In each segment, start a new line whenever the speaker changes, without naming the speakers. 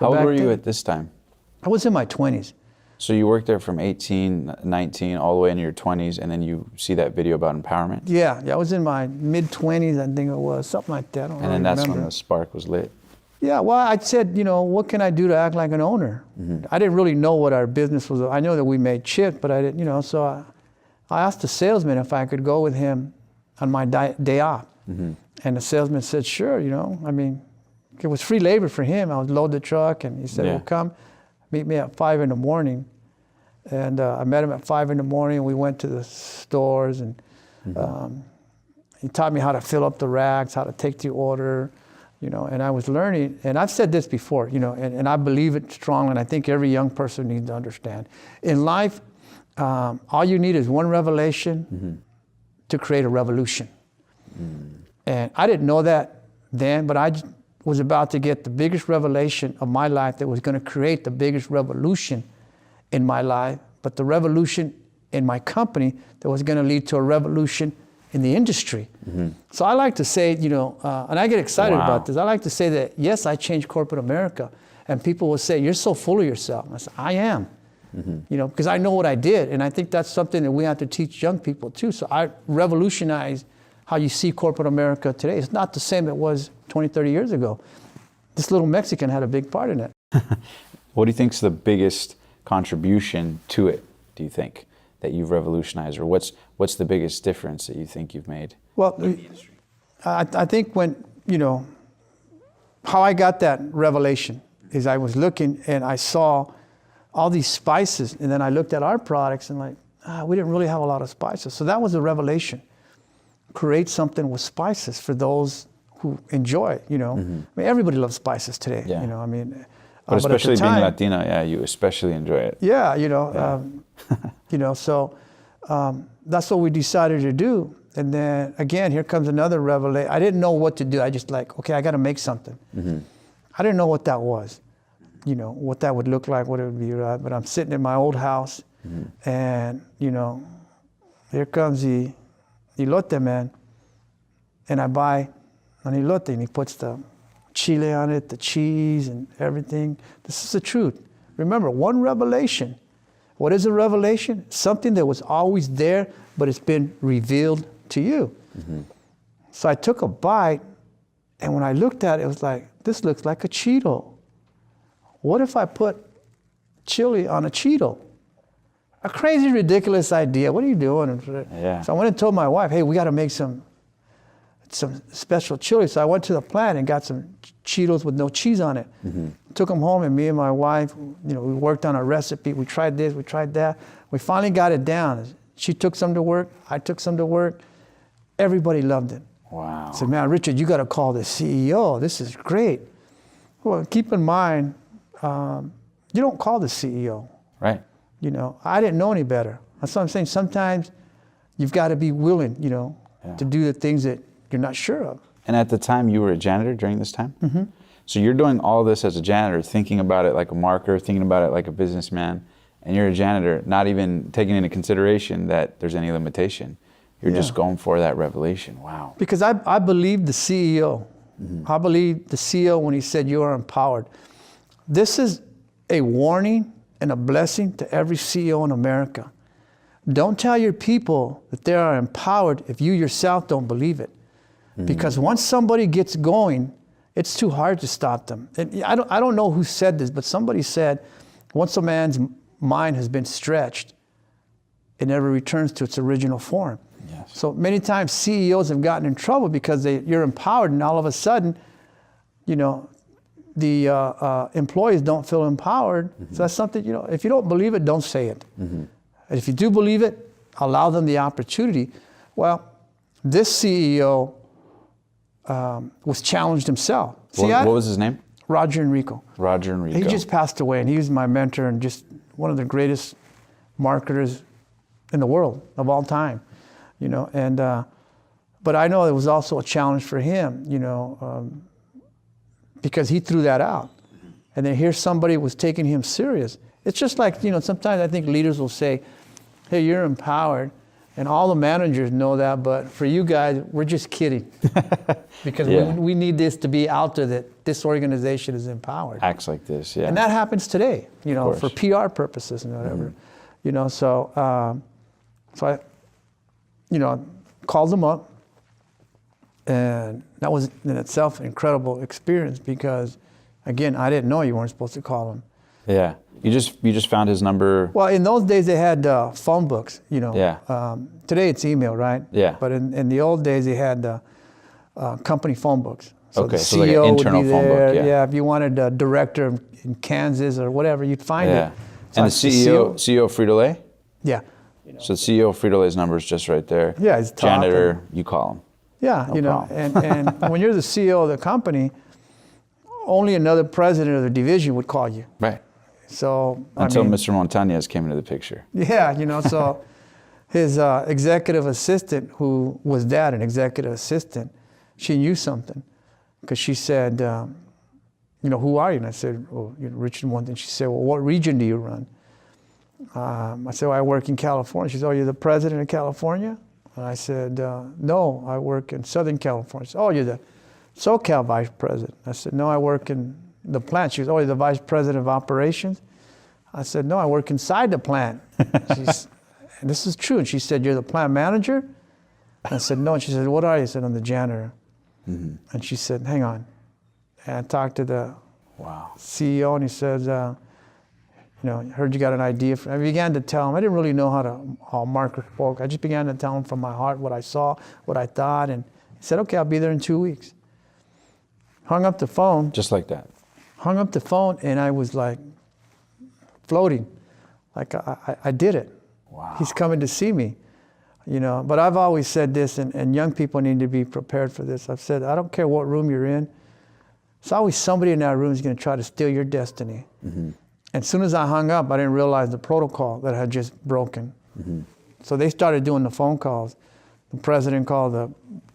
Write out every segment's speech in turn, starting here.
How old were you at this time?
I was in my 20s.
So you worked there from 18, 19, all the way into your 20s, and then you see that video about empowerment?
Yeah, I was in my mid-20s, I think it was, something like that. I don't
and then
really
that's
remember.
when the spark was lit.
Yeah, well, I said, what can I do to act like an owner? I didn't really know what our business was. I know that we made chips, but I didn't, so I asked the salesman if I could go with him on my day off. And the salesman said, sure, I mean, it was free labor for him. I would load the truck, and he said, well, come meet me at 5 in the morning. And I met him at 5 in the morning. We went to the stores, and he taught me how to fill up the racks, how to take the order, and I was learning. And I've said this before, and I believe it strongly, and I think every young person needs to understand. In life, all you need is one revelation to create a revolution. And I didn't know that then, but I was about to get the biggest revelation of my life that was going to create the biggest revolution in my life, but the revolution in my company that was going to lead to a revolution in the industry. So I like to say, and I get excited about this, I like to say that, yes, I changed corporate America. And people will say, you're so full of yourself. And I say, I am, because I know what I did. And I think that's something that we have to teach young people too. So I revolutionized how you see corporate America today. It's not the same it was 20, 30 years ago. This little Mexican had a big part in it.
What do you think is the biggest contribution to it, do you think, that you've revolutionized? Or what's the biggest difference that you think you've made
in the industry? I think when, how I got that revelation is I was looking and I saw all these spices, and then I looked at our products and we didn't really have a lot of spices. So that was a revelation. Create something with spices for those who enjoy it, I mean, everybody loves spices today, I mean.
But especially being Latina, you especially enjoy it.
Yeah, so that's what we decided to do. And then again, here comes another revelation. I didn't know what to do. I just okay, I got to make something. I didn't know what that was, what that would look like, what it would be, right? But I'm sitting in my old house, and here comes the elote man, and I buy an elote, and he puts the chile on it, the cheese and everything. This is the truth. Remember, one revelation. What is a revelation? Something that was always there, but it's been revealed to you. So I took a bite, and when I looked at it, it was like, this looks like a Cheeto. What if I put chili on a Cheeto? A crazy, ridiculous idea. What are you doing? So I went and told my wife, hey, we got to make some special chili. So I went to the plant and got some Cheetos with no cheese on it. Took them home, and me and my wife, we worked on a recipe. We tried this, we tried that. We finally got it down. She took some to work, I took some to work. Everybody loved it.
Wow.
I said, man, Richard, you got to call the CEO. This is great. Well, keep in mind, you don't call the CEO.
Right.
I didn't know any better. That's what I'm saying. Sometimes you've got to be willing, to do the things that you're not sure of.
And at the time, you were a janitor during this time? So you're doing all this as a janitor, thinking about it like a marketer, thinking about it like a businessman, and you're a janitor, not even taking into consideration that there's any limitation. You're just going for that revelation. Wow.
Because I believe the CEO. I believe the CEO when he said you are empowered. This is a warning and a blessing to every CEO in America. Don't tell your people that they are empowered if you yourself don't believe it. Because once somebody gets going, it's too hard to stop them. And I don't know who said this, but somebody said, once a man's mind has been stretched, it never returns to its original form.
Yes. So
many times CEOs have gotten in trouble because you're empowered, and all of a sudden, the employees don't feel empowered. So that's something, if you don't believe it, don't say it. And if you do believe it, allow them the opportunity. Well, this CEO was challenged himself.
What was his name?
Roger Enrico.
Roger Enrico.
He just passed away, and he was my mentor and just one of the greatest marketers in the world of all time, but I know it was also a challenge for him, because he threw that out. And then here somebody was taking him serious. It's just like, sometimes I think leaders will say, hey, you're empowered, And all the managers know that, but for you guys, we're just kidding. Because we need this to be out there that this organization is empowered.
Acts like this, yeah.
And that happens today, you know, for PR purposes and whatever. You know, so I, you know, called them up. And that was in itself an incredible experience because, again, I didn't know you weren't supposed to call them.
Yeah. You just found his number.
Well, in those days they had phone books, you know.
Yeah.
Today it's email, right?
Yeah.
But in the old days they had company phone books. So
okay,
the
so
CEO
like an internal
would be
phone
there.
book. Yeah.
Yeah, if you wanted a director in Kansas or whatever, you'd find it. So
and the CEO of Frito-Lay?
Yeah.
So the CEO of Frito-Lay's number is just right there.
Yeah, he's
Janitor, you call him.
Yeah,
No
you know, and when you're the CEO of the company, only another president of the division would call you.
Right.
So
until Mr. Montanez came into the picture.
Yeah, you know, so his executive assistant, who was an executive assistant, she knew something because she said, you know, who are you? And I said, well, you know, Richard Montanez. She said, well, what region do you run? I said, well, I work in California. She said, oh, you're the president of California? And I said, no, I work in Southern California. She said, oh, you're the SoCal vice president. I said, no, I work in the plant. She was, oh, you're the vice president of operations? I said, no, I work inside the plant. And this is true. And she said, you're the plant manager? I said, no. And she said, what are you? I said, I'm the janitor. And she said, hang on. And I talked to the CEO, and he says, you know, I heard you got an idea. I began to tell him. I didn't really know how Mark spoke. I just began to tell him from my heart what I saw, what I thought. And he said, okay, I'll be there in 2 weeks. Hung up the phone.
Just like that.
Hung up the phone, and I was like floating. Like I did it.
Wow.
He's coming to see me. You know, but I've always said this, and young people need to be prepared for this. I've said, I don't care what room you're in. There's always somebody in that room who's going to try to steal your destiny. And as soon as I hung up, I didn't realize the protocol that had just broken. So they started doing the phone calls. The president called the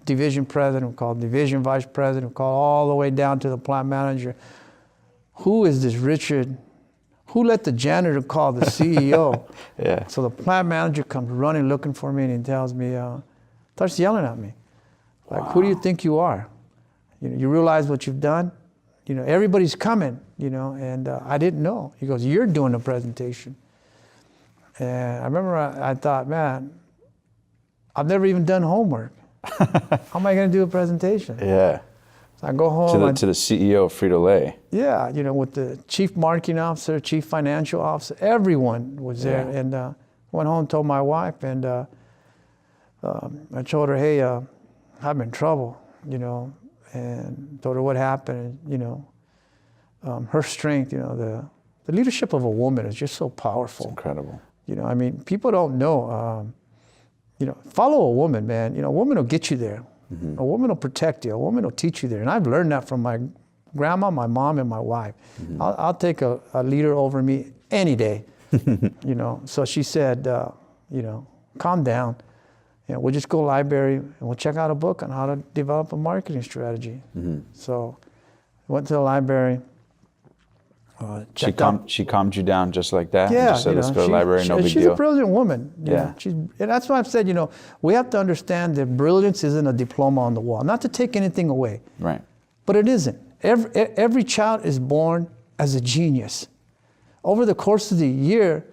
division president, called division vice president, called all the way down to the plant manager. Who is this Richard? Who let the janitor call the CEO? So the plant manager comes running looking for me, and he tells me, starts yelling at me. Like, who do you think you are? You know, you realize what you've done? You know, everybody's coming, you know, and I didn't know. He goes, you're doing the presentation. And I remember I thought, man, I've never even done homework. How am I going to do a presentation?
Yeah.
So I go home.
To the CEO of Frito-Lay.
Yeah, you know, with the chief marketing officer, chief financial officer, everyone was there. And went home, told my wife, and I told her, hey, I'm in trouble, you know, and told her what happened. And, you know, her strength, you know, the leadership of a woman is just so powerful.
It's incredible.
You know, I mean, people don't know. You know, follow a woman, man. You know, a woman will get you there. A woman will protect you. A woman will teach you there. And I've learned that from my grandma, my mom, and my wife. I'll take a leader over me any day. You know, so she said, you know, calm down. You know, we'll just go to the library and we'll check out a book on how to develop a marketing strategy. So I went to the library.
She calmed you down just like that?
Yeah.
Just said, let's go to the library, no big deal.
She's a brilliant woman. You
know,
and that's why I've said, you know, we have to understand that brilliance isn't a diploma on the wall. Not to take anything away.
Right.
But it isn't. Every child is born as a genius. Over the course of the year,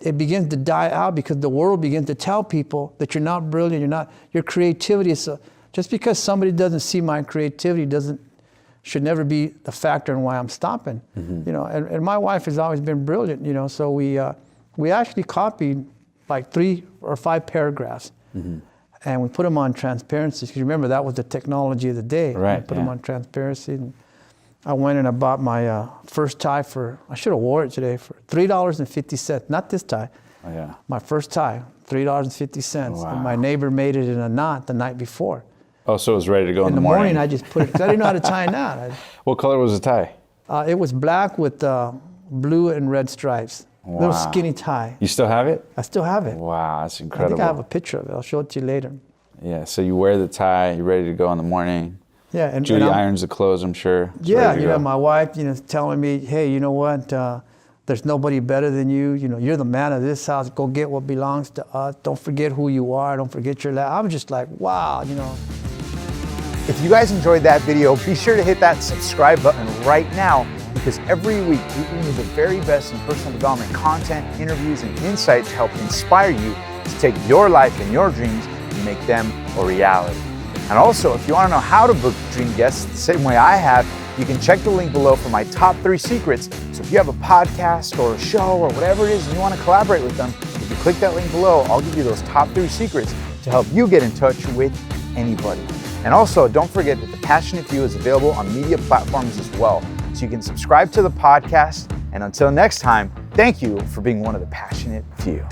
it begins to die out because the world begins to tell people that you're not brilliant, your creativity is just because somebody doesn't see my creativity should never be the factor in why I'm stopping. You know, and my wife has always been brilliant, you know, so we actually copied like 3 or 5 paragraphs and we put them on transparency. Because remember, that was the technology of the day.
Right.
We put them on transparency. And I went and I bought my first tie I should have wore it today, for $3.50. Not this tie.
Oh, yeah.
My first tie, $3.50.
Wow.
And my neighbor made it in a knot the night before.
Oh, so it was ready to go in the
morning. I just put it, because I didn't know how to tie a knot.
What color was the tie?
It was black with blue and red stripes.
Wow.
Little skinny tie.
You still have it?
I still have it.
Wow, that's incredible.
I think I have a picture of it. I'll show it to you later.
Yeah, so you wear the tie, you're ready to go in the morning.
Yeah, and
Judy irons the clothes, I'm sure.
Yeah, you know, my wife, you know, is telling me, hey, you know what? there's nobody better than you. You know, you're the man of this house. Go get what belongs to us. Don't forget who you are. Don't forget your life. I was just like, wow, you know.
If you guys enjoyed that video, be sure to hit that subscribe button right now, because every week we bring you the very best in personal development content, interviews, and insights to help inspire you to take your life and your dreams and make them a reality. And also, if you want to know how to book dream guests the same way I have, you can check the link below for my top 3 secrets. So if you have a podcast or a show or whatever it is and you want to collaborate with them, if you click that link below, I'll give you those top 3 secrets to help you get in touch with anybody. And also, don't forget that The Passionate Few is available on media platforms as well. So you can subscribe to the podcast. And until next time, thank you for being one of the Passionate Few.